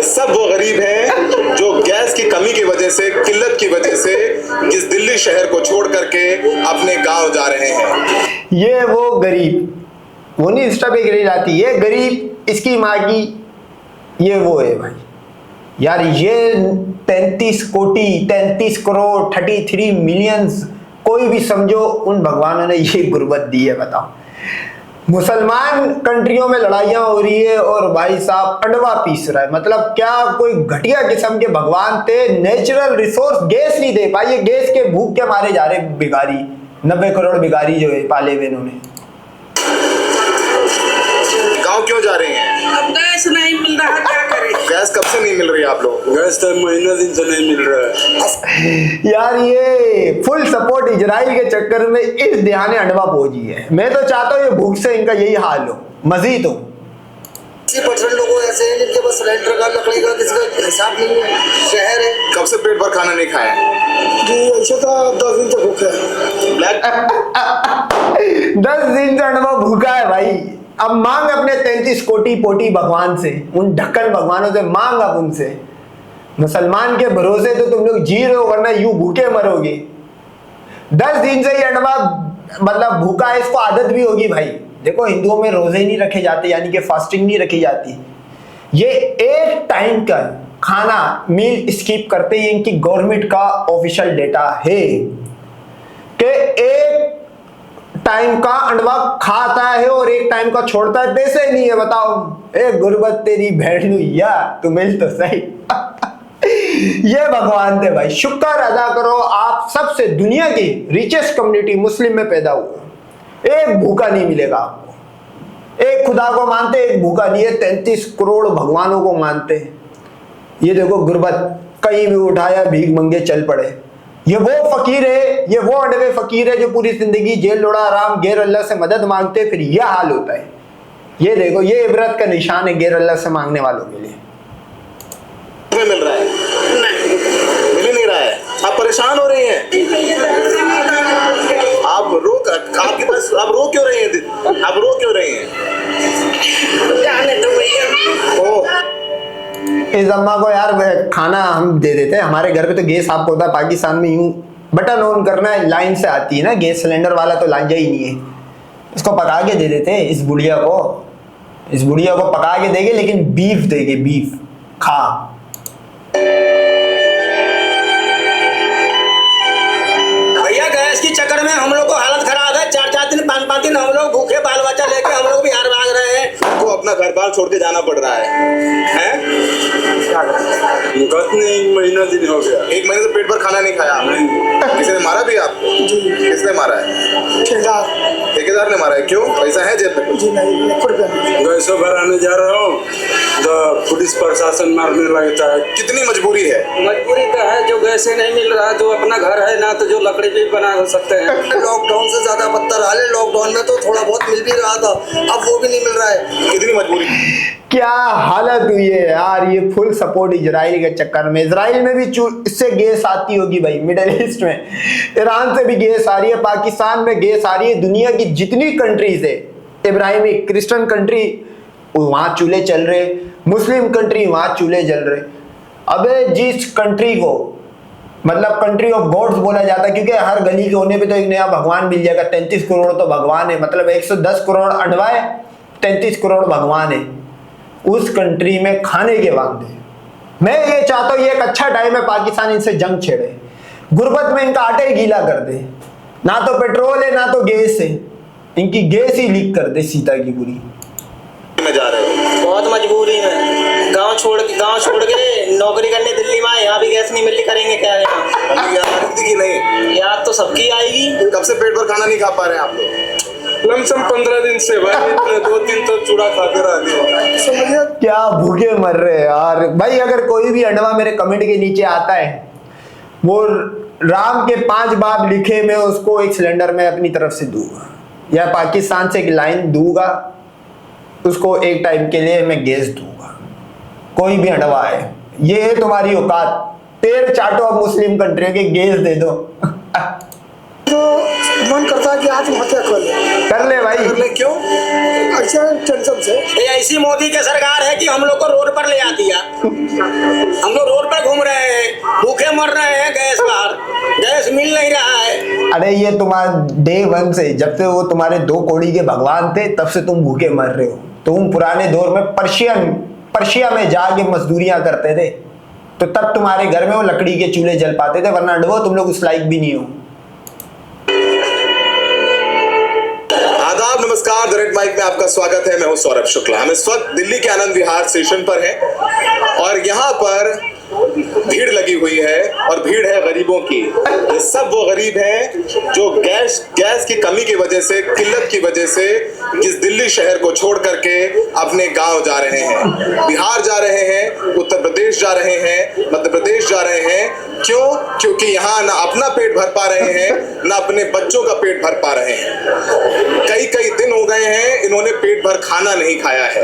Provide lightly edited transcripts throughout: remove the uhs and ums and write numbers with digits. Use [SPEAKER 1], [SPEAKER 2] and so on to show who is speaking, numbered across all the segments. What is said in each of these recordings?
[SPEAKER 1] सब वो गरीब हैं जो गैस की कमी की वजह से, किल्लत की वजह से इस दिल्ली शहर को छोड़ करके अपने गांव जा रहे हैं।
[SPEAKER 2] ये वो गरीब, वो नहीं इंस्टा पे गिरी जाती, ये गरीब, इसकी माँ की, ये वो है भाई। यार ये 33 कोटि, 33 करोड़, 33 मिलियंस, कोई भी समझो, उन भगवानों ने ये गुर्बत दी है। बताओ, मुसलमान कंट्रियों में लड़ाइयां हो रही है और भाई साहब अंडवा पीस रहा है। मतलब क्या कोई घटिया किस्म के भगवान थे। नेचुरल रिसोर्स गैस नहीं दे पाए, ये गैस के भूख के मारे जा रहे भिखारी, 90 करोड़ भिखारी जो है पाले हुए इन्होंने।
[SPEAKER 1] गांव क्यों जा रहे हैं?
[SPEAKER 3] अब गैस नहीं मिल रहा, क्या करें?
[SPEAKER 1] गैस कब से नहीं मिल रही आप लोग?
[SPEAKER 4] गैस तो महीना दिन से नहीं मिल रहा है
[SPEAKER 2] यार ये फुल सपोर्ट इजराइल के चक्कर में इस दहाने अंडवा पहुंची है। मैं तो चाहता हूँ ये भूख से इनका यही हाल हो, मजीद हो।
[SPEAKER 5] 80% लोग ऐसे हैं जिनके पास सिलेंडर का, लकड़ी का किसी का हिसाब नहीं है। शहर है।
[SPEAKER 1] कब से पेट भर खाना नहीं खाया?
[SPEAKER 5] जी ऐसे तो 10 दिन से भूखे हैं।
[SPEAKER 2] 10 दिन से अंडवा भूखा है भाई। अब मांग अपने 33 कोटि पोटी भगवान से, उन ढक्कन भगवानों से मांग अब उनसे। मुसलमान के भरोसे तो तुम लोग जी रहे हो, वरना यूं भूखे मरोगे। 10 दिन से ही अंडवा मतलब भूखा है, इसको आदत भी होगी भाई। देखो हिंदुओं में रोजे नहीं रखे जाते, यानी कि फास्टिंग नहीं रखी जाती। ये एक टाइम का खाना मील स्किप करते ही इनकी गवर्नमेंट का ऑफिशियल डेटा है कि एक टाइम का अंडवा खाता है और एक टाइम का छोड़ता है। पैसे नहीं है, बताओ। ए गुर्बत तेरी भेड़नू या तू मिल तो सही। ये भगवान थे भाई। शुक्र अदा करो, आप सबसे दुनिया की रिचेस्ट कम्युनिटी मुस्लिम में पैदा हुए। एक भूखा नहीं मिलेगा आपको। एक खुदा को मानते, एक भूखा नहीं है। 33 करोड़ भगवानों को मानते। ये देखो गुर्बत, कहीं भी उठाया भीख मंगे चल पड़े। ये वो फकीर है, ये वो अडवे फकीर है जो पूरी जिंदगी जेल लोड़ा आराम गैर अल्लाह से मदद मांगते, फिर यह हाल होता है। ये देखो, ये इबरत का निशान है गैर अल्लाह से मांगने वालों के लिए।
[SPEAKER 1] मिल रहा है? नहीं, मिल ही नहीं रहा है। आप परेशान हो रही हैं? आप आपके पास आप रो क्यों रही हैं? आप रो क्यों रही हैं?
[SPEAKER 3] जाने दो भैया।
[SPEAKER 1] ओह,
[SPEAKER 2] इस अम्मा को यार खाना हम दे देते हैं। हमारे घर पे तो गैस आपको होता है, पाकिस्तान में यूं बटन ऑन करना है, लाइन से आती है ना गैस सिलेंडर वाला, तो लांजा ही नहीं है। इसको पका के दे देते हैं इस बुढ़िया को। इस बुढ़िया को पका के देंगे, लेकिन बीफ देंगे, बीफ खा।
[SPEAKER 5] भैया गैस के चक्कर में हम लोग को हालत खराब है। 4-4 दिन 5-5 दिन हम लोग भूखे बाल बच्चा लेके हम लोग बिहार भाग रहे हैं।
[SPEAKER 1] आपको अपना घर बार छोड़ के जाना पड़ रहा है, हैं?
[SPEAKER 4] गत ने 1 महीना दिन हो गया।
[SPEAKER 1] 1 महीने से पेट भर खाना नहीं खाया? किसी ने मारा भी आपको? किसने मारा है? ठेकेदार ने मारा है। क्यों? पैसा है जेब में?
[SPEAKER 5] जी नहीं,
[SPEAKER 4] गैस भराने जा रहा हूँ तो पुलिस प्रशासन मारने लगता है।
[SPEAKER 1] कितनी मजबूरी है?
[SPEAKER 6] मजबूरी तो है, जो गैस नहीं मिल रहा है, जो अपना घर है ना, तो जो लकड़ी पे बना सकते हैं।
[SPEAKER 5] लॉकडाउन से ज्यादा बदतर हाल है। लॉकडाउन में तो थोड़ा बहुत मिल भी रहा था, अब वो भी नहीं मिल रहा है।
[SPEAKER 1] कितनी मजबूरी?
[SPEAKER 2] क्या हालत हुई है यार। ये फुल सपोर्ट इजराइल के चक्कर में। इजराइल में भी इससे गैस आती होगी भाई, मिडिल ईस्ट में ईरान से भी गैस आ रही है, पाकिस्तान में गैस आ रही है। दुनिया की जितनी कंट्रीज है, इब्राहिमिक क्रिश्चियन कंट्री, वहां चूल्हे चल रहे, मुस्लिम कंट्री वहां चूल्हे जल रहे। अबे जिस कंट्री को मतलब कंट्री ऑफ गॉड्स बोला जाता है, क्योंकि हर गली के होने पे तो एक नया भगवान मिल जाएगा। 33 करोड़ तो भगवान है, मतलब 110 करोड़ अंडवा है, 33 करोड़ भगवान है। उस कंट्री में खाने के वादे। मैं ये चाहता हूँ, ये एक अच्छा टाइम है पाकिस्तान इनसे जंग छेड़े, गुर्बत में इनका आटे गीला कर दे। ना तो पेट्रोल है ना तो गैस है, इनकी गैस ही लीक कर दे सीता की पूरी।
[SPEAKER 1] में जा रहे हो?
[SPEAKER 5] बहुत मजबूरी में गांव छोड़ के नौकरी करने दिल्ली में, यहाँ भी गैस नहीं मिल रही, करेंगे क्या यहाँ?
[SPEAKER 1] याद की नहीं?
[SPEAKER 5] याद तो सबकी आएगी।
[SPEAKER 1] कब से पेट भर खाना नहीं खा पा रहे हैं आप लोग?
[SPEAKER 4] लमसम 15 दिन से भाई। 2-3 तो चूड़ा खाते रहते।
[SPEAKER 2] क्या भूखे मर रहे हैं यार भाई। अगर कोई भी अंडवा मेरे कमेंट के नीचे आता है, वो राम के 5 बाप लिखे, मैं उसको एक सिलेंडर में अपनी तरफ से दूंगा, या पाकिस्तान से एक लाइन दूंगा उसको, एक टाइम के लिए मैं गैस दूंगा। कोई भी अंडवा है, ये है तुम्हारी औकात। पैर चाटो अब मुस्लिम कंट्रियों के, गैस दे दो।
[SPEAKER 5] जो मन करता
[SPEAKER 7] था कि आत्महत्या
[SPEAKER 2] कर ले भाई।
[SPEAKER 1] कर ले, क्यों?
[SPEAKER 7] अच्छा टेंशन से।
[SPEAKER 5] ये ऐसी मोदी की सरकार है कि हम लोग को रोड पर ले आ दिया। हम लोग रोड पर घूम रहे हैं, भूखे मर रहे हैं, गैस बाहर गैस मिल नहीं रहा है।
[SPEAKER 2] अरे ये तुम्हारा डे 1 से, जब से वो तुम्हारे 2 कौड़ी के भगवान थे तब से तुम भूखे मर रहे हो। तुम पुराने दौर में पर्शिया में जाके मजदूरियां करते थे, तो तब तुम्हारे घर में वो लकड़ी के चूल्हे जल पाते थे, वरना डबो तुम लोग उस लायक भी नहीं हो।
[SPEAKER 1] आदाब, नमस्कार। द रेड माइक में आपका स्वागत है। मैं हूं सौरभ शुक्ला। हम इस वक्त दिल्ली के आनंद विहार स्टेशन पर हैं और यहाँ पर भीड़ लगी हुई है और भीड़ है गरीबों की। ये सब वो गरीब हैं जो गैस की कमी की वजह से, किल्लत की वजह से इस दिल्ली शहर को छोड़ करके अपने गांव जा रहे हैं, बिहार जा रहे हैं, उत्तर प्रदेश जा रहे हैं, मध्य प्रदेश जा रहे हैं। क्यों? क्योंकि यहाँ ना अपना पेट भर पा रहे हैं, ना अपने बच्चों का पेट भर पा रहे हैं। कई दिन हो गए हैं इन्होंने पेट भर खाना नहीं खाया है,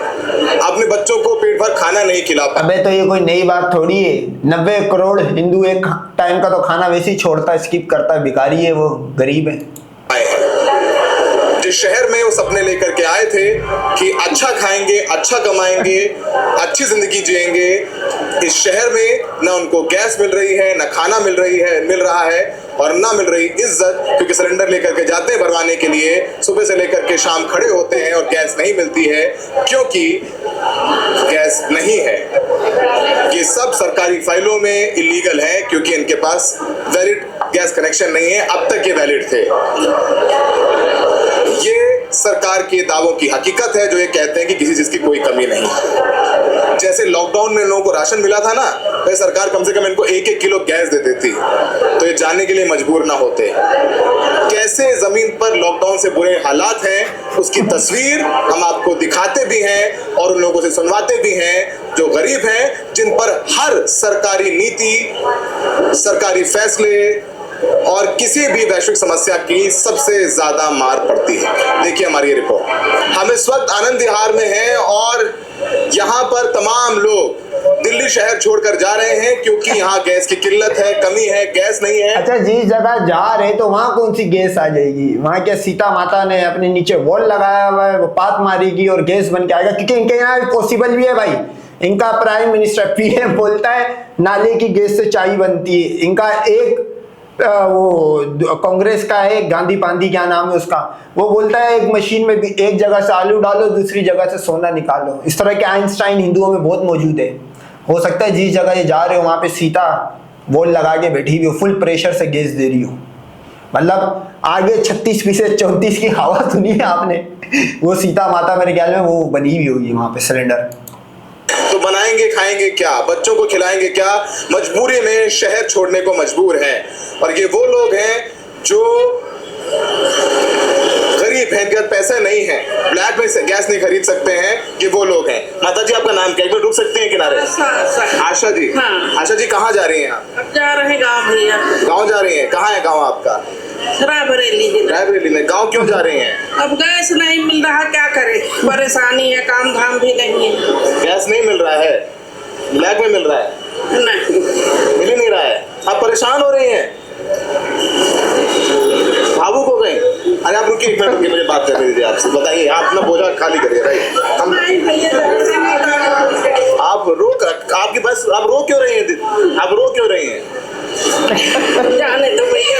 [SPEAKER 1] अपने बच्चों को पेट भर खाना नहीं खिला पा।
[SPEAKER 2] अबे तो ये कोई नई बात थोड़ी है। 90 करोड़ हिंदू एक टाइम का तो खाना वैसे ही छोड़ता है, स्किप करता है, भिखारी है वो, गरीब है।
[SPEAKER 1] जिस शहर में वो सपने लेकर के आए थे कि अच्छा खाएंगे, अच्छा कमाएंगे, अच्छी जिंदगी जिएंगे, इस शहर में ना उनको गैस मिल रही है, ना खाना मिल रहा है और ना मिल रही इज्जत, क्योंकि सिलेंडर लेकर के जाते हैं भरवाने के लिए, सुबह से लेकर के शाम खड़े होते हैं और गैस नहीं मिलती है क्योंकि गैस नहीं है। ये सब सरकारी फाइलों में इलीगल है क्योंकि इनके पास वैलिड गैस कनेक्शन नहीं है। अब तक ये वैलिड थे। ये सरकार के दावों की हकीकत है जो ये कहते हैं कि किसी चीज की कोई कमी नहीं। जैसे लॉकडाउन में लोगों को राशन मिला था ना, तो सरकार कम से कम इनको 1-1 किलो गैस दे देती तो ये जानने के लिए मजबूर ना होते। कैसे जमीन पर लॉकडाउन से बुरे हालात हैं उसकी तस्वीर हम आपको दिखाते भी हैं और उन लोगों से सुनवाते भी हैं जो गरीब हैं, जिन पर हर सरकारी नीति, सरकारी फैसले और किसी भी वैश्विक समस्या की सबसे ज्यादा मार पड़ती है। देखिए हमारी ये रिपोर्ट। हम इस वक्त आनंद विहार में हैं और यहाँ पर तमाम लोग दिल्ली शहर छोड़कर जा रहे हैं क्योंकि यहाँ गैस की किल्लत है, कमी है, गैस नहीं है।
[SPEAKER 2] अच्छा, जिस जगह जा रहे तो वहाँ कौन सी गैस आ जाएगी? वहाँ क्या सीता माता ने अपने नीचे वॉल लगाया हुआ है, वो पात मारेगी और गैस बन के आएगा? क्योंकि इनके यहाँ पॉसिबल भी है भाई। इनका प्राइम मिनिस्टर पीएम बोलता है नाले की गैस से चाय बनती है। इनका एक वो कांग्रेस का है, गांधी पांधी क्या नाम है उसका, वो बोलता है एक मशीन में भी एक जगह से आलू डालो, दूसरी जगह से सोना निकालो। इस तरह के आइंस्टाइन हिंदुओं में बहुत मौजूद है। हो सकता है जिस जगह ये जा रहे हो वहां पे सीता वोल लगा के बैठी हुई हो, फुल प्रेशर से गैस दे रही हो। मतलब आगे 36 में से 34 की हवा सुनी है आपने? वो सीता माता मेरे ख्याल में वो बनी हुई होगी वहां पे सिलेंडर।
[SPEAKER 1] तो बनाएंगे, खाएंगे क्या, बच्चों को खिलाएंगे क्या? मजबूरी में शहर छोड़ने को मजबूर हैं। और ये वो लोग हैं जो गरीब हैं, इनके पैसे नहीं है, ब्लैक में से गैस नहीं खरीद सकते हैं। ये वो लोग हैं। माता जी आपका नाम क्या? एक बार रुक सकते हैं किनारे? आशा जी।
[SPEAKER 3] हाँ।
[SPEAKER 1] आशा जी कहाँ जा रही हैं आप?
[SPEAKER 3] अब जा रहे गाँव भैया।
[SPEAKER 1] गाँव जा रही हैं? कहाँ है गाँव आपका?
[SPEAKER 3] रायबरेली जिला।
[SPEAKER 1] रायबरेली में। गाँव क्यों जा रही हैं?
[SPEAKER 3] अब गैस नहीं मिल रहा, क्या करे, परेशानी है, काम धाम भी नहीं है।
[SPEAKER 1] गैस नहीं मिल रहा है, ब्लैक में मिल रहा है?
[SPEAKER 3] नहीं,
[SPEAKER 1] मिल ही नहीं रहा है। आप परेशान हो रही हैं, भावुक हो गए? अरे आप रुकिए, एक मिनट रुकिए, मुझे बात करने दीजिए आपसे। बताइए, आप अपना बोझा खाली करिए। राइट, हम आप आपकी बस, आप रो क्यों रही हैं? आप रो क्यों रही हैं?
[SPEAKER 3] जाने तो भैया।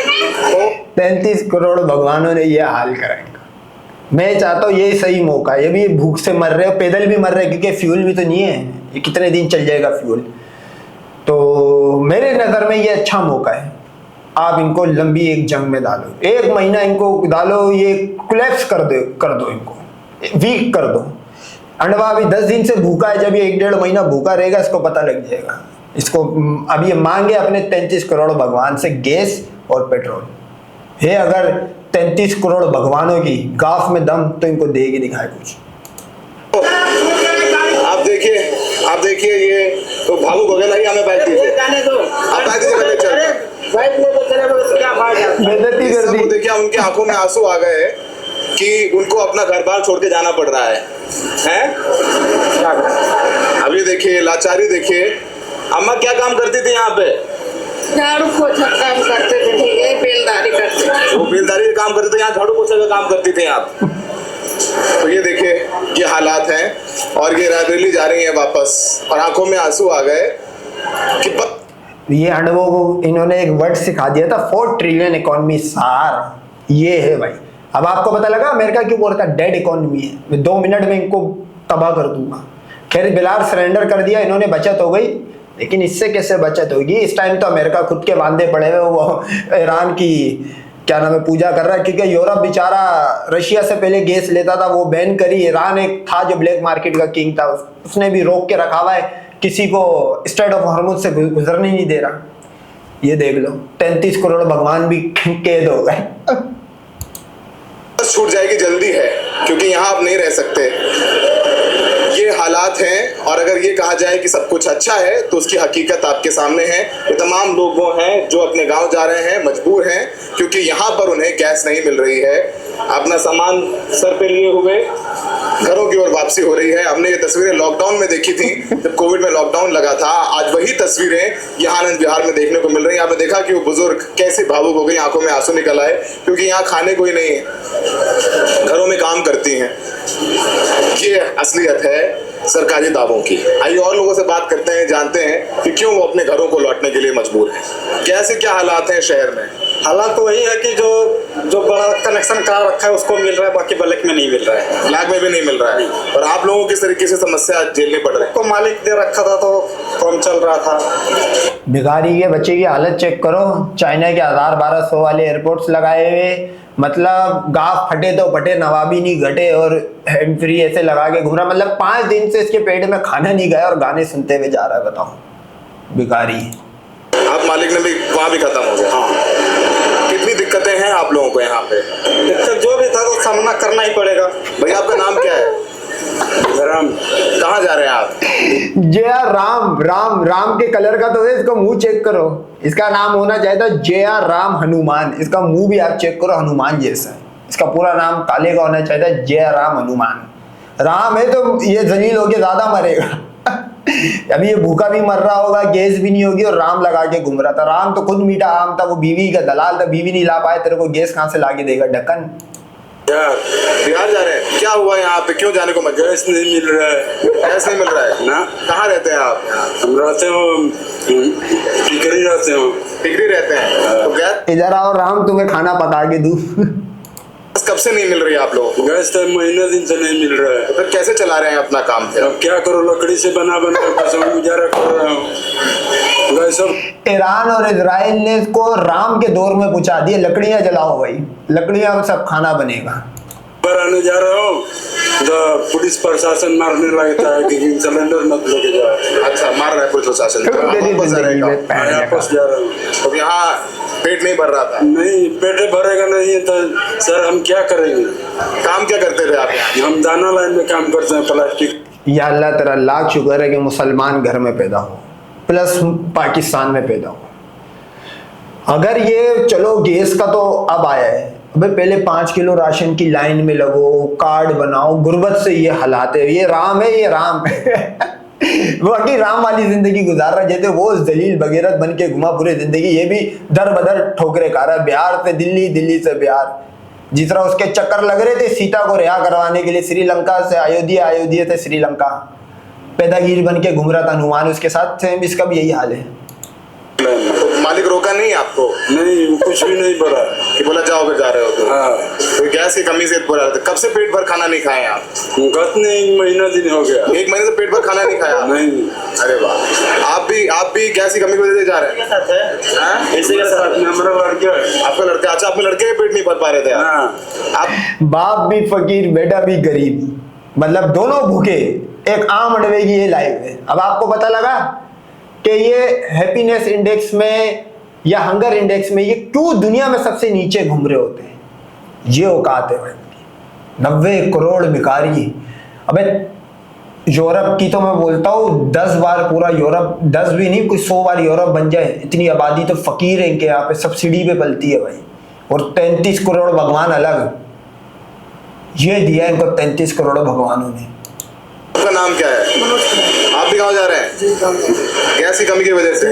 [SPEAKER 2] 33 करोड़ भगवानों ने ये हाल कराएंगे। मैं चाहता हूँ ये सही मौका है। ये भी भूख से मर रहे हो, पैदल भी मर रहे हैं क्योंकि फ्यूल भी तो नहीं है। ये कितने दिन चल जाएगा फ्यूल? तो मेरे नज़र में ये अच्छा मौका है। आप इनको लंबी एक जंग में डालो, 1 महीना इनको डालो, ये कोलैप्स कर दो, इनको वीक कर दो। अंडवा अभी 10 दिन से भूखा है, जब ये 1-1.5 महीना भूखा रहेगा इसको पता लग जाएगा। इसको अब ये मांगे अपने 33 करोड़ भगवान से गैस और पेट्रोल है। अगर 33 करोड़ भगवानों की गाफ में दम तो इनको देगी दिखाए कुछ।
[SPEAKER 1] आप देखिए ये तो भावुक हो गए। नहीं, हमें बैठ दीजिए,
[SPEAKER 5] जाने दो।
[SPEAKER 1] आप बैठ दीजिए, मैं चल रहा हूं।
[SPEAKER 5] बैठ लो तो चले, क्या फायदा?
[SPEAKER 2] बेइज्जती कर दी।
[SPEAKER 1] देखिए उनके आंखों में आंसू आ गए कि उनको अपना घर बार छोड़ के जाना पड़ रहा है। अब ये देखिए लाचारी, देखिए अम्मा क्या काम करती थी यहाँ पे?
[SPEAKER 3] झाड़ू पोछा काम करते थे, ये बेलदारी करते थे।
[SPEAKER 1] वो बेलदारी का काम करते थे, यहाँ झाड़ू पोछा का काम करती थी आप। तो ये देखिए ये हालात हैं और ये रायबरेली जा रही है वापस और आंखों में आंसू आ गए कि
[SPEAKER 2] ये अंडवों को इन्होंने एक वर्ड सिखा दिया था, 4 ट्रिलियन इकोनॉमी सार। ये है भाई। अब आपको पता लगा अमेरिका क्यों बोलता है डेड इकोनॉमी है, मैं 2 मिनट में इनको तबाह कर दूंगा। खैर बिलार सरेंडर कर दिया इन्होंने, बचत हो गई, लेकिन इससे कैसे बचत होगी? इस टाइम तो अमेरिका खुद के बांधे पड़े हुए, वो ईरान की क्या नाम है पूजा कर रहा है, क्योंकि यूरोप बेचारा रशिया से पहले गैस लेता था, वो बैन करी। ईरान एक था जो ब्लैक मार्केट का किंग था, उसने भी रोक के रखा हुआ है, किसी को स्ट्रेट ऑफ हॉर्मुज से गुजरने नहीं दे रहा। ये देख लो 33 करोड़ भगवान भी कैद हो गए।
[SPEAKER 1] छूट जाएगी जल्दी है, क्योंकि यहाँ आप नहीं रह सकते। ये हालात हैं और अगर ये कहा जाए कि सब कुछ अच्छा है तो उसकी हकीकत आपके सामने है। ये तमाम लोग वो हैं जो अपने गांव जा रहे हैं, मजबूर हैं, क्योंकि यहाँ पर उन्हें गैस नहीं मिल रही है। अपना सामान सर पे लिए हुए घरों की ओर वापसी हो रही है। हमने ये तस्वीरें लॉकडाउन में देखी थी, जब कोविड में लॉकडाउन लगा था। आज वही तस्वीरें यहाँ आनंद विहार में देखने को मिल रही हैं। आपने देखा कि वो बुजुर्ग कैसे भावुक हो गई, आंखों में आंसू निकल आए, क्योंकि यहाँ खाने कोई नहीं है, घरों में काम करती हैं। ये असलियत है सरकारी दावों की। आइए और लोगों से बात करते हैं, जानते हैं कि क्यों वो अपने घरों को लौटने के लिए मजबूर हैं। कैसे क्या हालात हैं शहर में?
[SPEAKER 6] हालात तो वही है कि जो बड़ा कनेक्शन करा रखा है उसको मिल रहा है, बाकी ब्लैक में नहीं मिल रहा है।
[SPEAKER 1] ब्लैक में भी नहीं मिल रहा है। और आप लोगों को किस तरीके से समस्या झेलनी पड़ रही है?
[SPEAKER 6] को मालिक दे रखा था तो काम चल रहा था।
[SPEAKER 2] भिखारी के बच्चे की हालत चेक करो, चाइना के 1000-1200 वाले एयरपोर्ट्स लगाए हुए, मतलब गाफ फटे तो फटे, नवाबी नहीं घटे, और हैंड फ्री ऐसे लगा के घूम रहा। मतलब 5 दिन से इसके पेट में खाना नहीं गया और गाने सुनते हुए जा रहा है। बताओ भिखारी।
[SPEAKER 1] आप मालिक ने भी वहाँ भी खत्म हो गया। हाँ। कितनी दिक्कतें हैं आप लोगों को यहाँ पे?
[SPEAKER 6] दिक्कत जो भी था तो सामना करना ही पड़ेगा।
[SPEAKER 1] भैया आपका नाम क्या है?
[SPEAKER 4] राम।
[SPEAKER 1] कहाँ जा रहे हैं आप?
[SPEAKER 2] JR राम। राम राम के कलर का तो है, इसका मुंह चेक करो। इसका नाम होना चाहिए था JR राम हनुमान। इसका मुंह भी आप चेक करो, हनुमान जैसा है। इसका पूरा नाम काले का होना चाहिए था JR राम हनुमान। राम है तो ये जलील होके ज्यादा मरेगा। अभी ये भूखा भी मर रहा होगा, गैस भी नहीं होगी, और राम लगा के घूम रहा था। राम तो खुद मीठा आम था, वो बीवी का दलाल था, बीवी नहीं ला पाए, तेरे को गैस कहाँ से ला के देगा? ढक्कन।
[SPEAKER 1] यार बिहार जा रहे हैं, क्या हुआ यहाँ पे? क्यों जाने को मजबूर?
[SPEAKER 4] गैस नहीं मिल रहा है।
[SPEAKER 1] गैस नहीं मिल रहा है
[SPEAKER 4] ना।
[SPEAKER 1] कहाँ रहते हैं आप?
[SPEAKER 4] हम रहते हो टिकरी रहते हो।
[SPEAKER 1] टिकरी रहते हैं। तो गैस
[SPEAKER 2] इधर आओ राम, तुम्हें खाना पका के दूं।
[SPEAKER 1] कब से नहीं मिल रही है आप लोगों को?
[SPEAKER 4] गैस तो महीने दिन से नहीं मिल रहा है।
[SPEAKER 1] तो फिर कैसे चला रहे हैं अपना काम? फिर
[SPEAKER 4] अब क्या करो, लकड़ी से बना गुजारा कर रहा हूँ। गैस सब
[SPEAKER 2] ईरान और इजराइल ने इसको राम के दौर में पहुंचा दिया। लकड़ियां जलाओ भाई, लकड़ियां में सब खाना बनेगा।
[SPEAKER 4] पर आने जा रहा हूँ तो पुलिस प्रशासन मारने लगता है कि सिलेंडर मत लेके जाओ।
[SPEAKER 1] अच्छा, मार रहा है पुलिस प्रशासन।
[SPEAKER 2] तेरी
[SPEAKER 1] वापस जा रहे
[SPEAKER 2] जिंदगी में
[SPEAKER 1] हैं।
[SPEAKER 2] पैर
[SPEAKER 4] वापस जा रहा हूँ।
[SPEAKER 1] अब यहाँ पेट नहीं भर रहा था।
[SPEAKER 4] नहीं, पेट भरेगा नहीं तो सर हम क्या करेंगे?
[SPEAKER 1] काम क्या करते थे आप यहाँ?
[SPEAKER 4] हम दाना लाइन में काम करते हैं, प्लास्टिक।
[SPEAKER 2] या अल्लाह तेरा लाख शुक्र है कि मुसलमान घर में पैदा हो, प्लस पाकिस्तान में पैदा हो। अगर ये चलो गैस का तो अब आया है, अबे पहले 5 किलो राशन की लाइन में लगो, कार्ड बनाओ, गुर्बत से ये हालात है। ये राम है, ये राम है। बाकी राम वाली जिंदगी गुजार रहा है, जैसे वो जलील बगैरत बन के घुमा पूरी जिंदगी। ये भी दर बदर ठोकरे खा रहा है, बिहार से दिल्ली, दिल्ली से बिहार। जिस तरह उसके चक्कर लग रहे थे सीता को रिहा करवाने के लिए, श्रीलंका से अयोध्या, अयोध्या से श्रीलंका, पैदागिरी बन के घूम रहा था हनुमान, उसके साथ सेम इसका भी यही हाल है।
[SPEAKER 1] तो मालिक रोका नहीं आपको?
[SPEAKER 4] नहीं, कुछ भी नहीं बोला
[SPEAKER 1] कि बोला जाओ अगर जा रहे हो तो?
[SPEAKER 4] हाँ।
[SPEAKER 1] तो गैस की कमी से बोला था। कब से पेट भर खाना नहीं खाए आप?
[SPEAKER 4] गत ने 1 महीना दिन हो गया।
[SPEAKER 1] 1 महीने से पेट भर खाना नहीं खाया?
[SPEAKER 4] नहीं।
[SPEAKER 1] अरे वाह, आप भी गैस की कमी की वजह से जा रहे हैं? हाँ?
[SPEAKER 4] इसी के साथ में हमारा लड़का है।
[SPEAKER 1] आपका लड़का? अच्छा, अपने लड़के के पेट नहीं भर पा रहे थे आप?
[SPEAKER 4] हाँ।
[SPEAKER 1] आप
[SPEAKER 2] बाप भी फकीर, बेटा भी गरीब, मतलब दोनों भूखे। एक आम अडवे की ये लाइफ है। अब आपको पता लगा कि ये हैप्पीनेस इंडेक्स में या हंगर इंडेक्स में ये क्यों दुनिया में सबसे नीचे घूम रहे होते हैं? ये औकात है भाई, 90 करोड़ भिखारी। अबे यूरोप की तो मैं बोलता हूँ 10 बार पूरा यूरोप, 10 भी नहीं, कोई 100 बार यूरोप बन जाए, इतनी आबादी तो फकीर है इनके यहाँ पे, सब्सिडी पे पलती है भाई। और 33 करोड़ भगवान अलग, ये दिया इनको 33 करोड़ भगवानों ने।
[SPEAKER 1] आपका नाम क्या है?
[SPEAKER 7] मनोज कुमार।
[SPEAKER 1] आप भी गाँव जा रहे हैं?
[SPEAKER 7] जी गाँव में।
[SPEAKER 1] गैस की कमी की वजह से?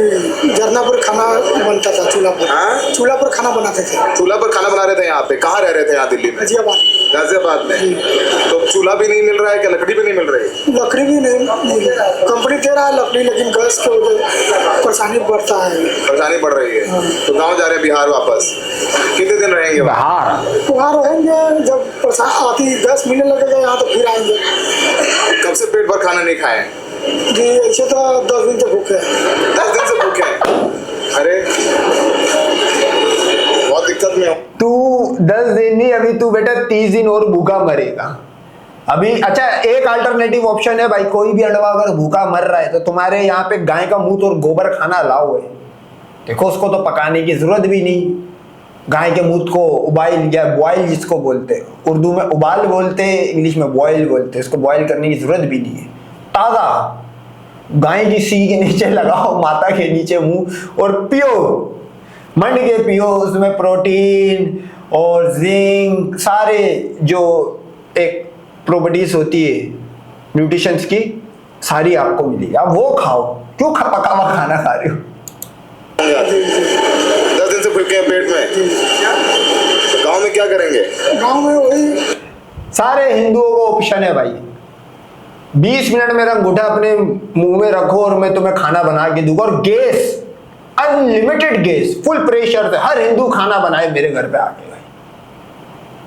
[SPEAKER 7] झरनापुर खाना बनता था, चूल्हा पर।
[SPEAKER 1] हाँ?
[SPEAKER 7] चूल्हा पर खाना बनाते थे।
[SPEAKER 1] चूल्हा पर खाना बना रहे थे यहाँ पे? कहाँ रह रहे थे यहाँ दिल्ली में?
[SPEAKER 7] गाजियाबाद।
[SPEAKER 1] गाजियाबाद में। तो चूल्हा भी नहीं मिल रहा है क्या? लकड़ी भी नहीं मिल रही?
[SPEAKER 7] लकड़ी भी नहीं, कंपनी दे रहा है लकड़ी, लेकिन गैस के वजह परेशानी बढ़ता है।
[SPEAKER 1] परेशानी बढ़ रही है। तो गाँव जा रहे हैं बिहार वापस, कितने दिन रहेंगे वहाँ?
[SPEAKER 2] बाहर
[SPEAKER 7] वहाँ रहेंगे, जब परेशानी आती गैस मिलने लगेगा यहाँ तो फिर आएंगे।
[SPEAKER 1] कब से पेट भर खाना नहीं खाए?
[SPEAKER 7] जी ऐसे तो 10 दिन से भूखे हैं।
[SPEAKER 1] 10 दिन से भूखे हैं? अरे बहुत दिक्कत में हो।
[SPEAKER 2] तू 10 दिन नहीं, अभी तू बेटा 30 दिन और भूखा मरेगा अभी। अच्छा, एक अल्टरनेटिव ऑप्शन है भाई, कोई भी अंडवा अगर भूखा मर रहा है तो तुम्हारे यहाँ पे गाय का मूत और गोबर खाना लाओ है। देखो, उसको तो पकाने की जरूरत भी नहीं। गाय के मूत को उबाइल या बॉयल जिसको बोलते हैं, उर्दू में उबाल बोलते हैं, इंग्लिश में बॉयल बोलते हैं। इसको बॉयल करने की जरूरत भी नहीं है। ताज़ा गाय की सी के नीचे लगाओ, माता के नीचे मुंह, और पियो, मंड के पियो। उसमें प्रोटीन और जिंक, सारे जो एक प्रॉपर्टीज होती है न्यूट्रिशंस की, सारी आपको मिलेगी। आप वो खाओ, क्यों पका हुआ खाना खा रहे हो?
[SPEAKER 1] 10 दिन से भूखे हैं पेट में। तो गाँव में क्या करेंगे?
[SPEAKER 7] गाँव में वही
[SPEAKER 2] सारे हिंदुओं को ऑप्शन है भाई, 20 मिनट मेरा अंगूठा अपने मुंह में रखो और मैं तुम्हें खाना बना के दूंगा। और gas, unlimited gas, full pressure से हर हिंदू खाना बनाए मेरे घर पे आके। भाई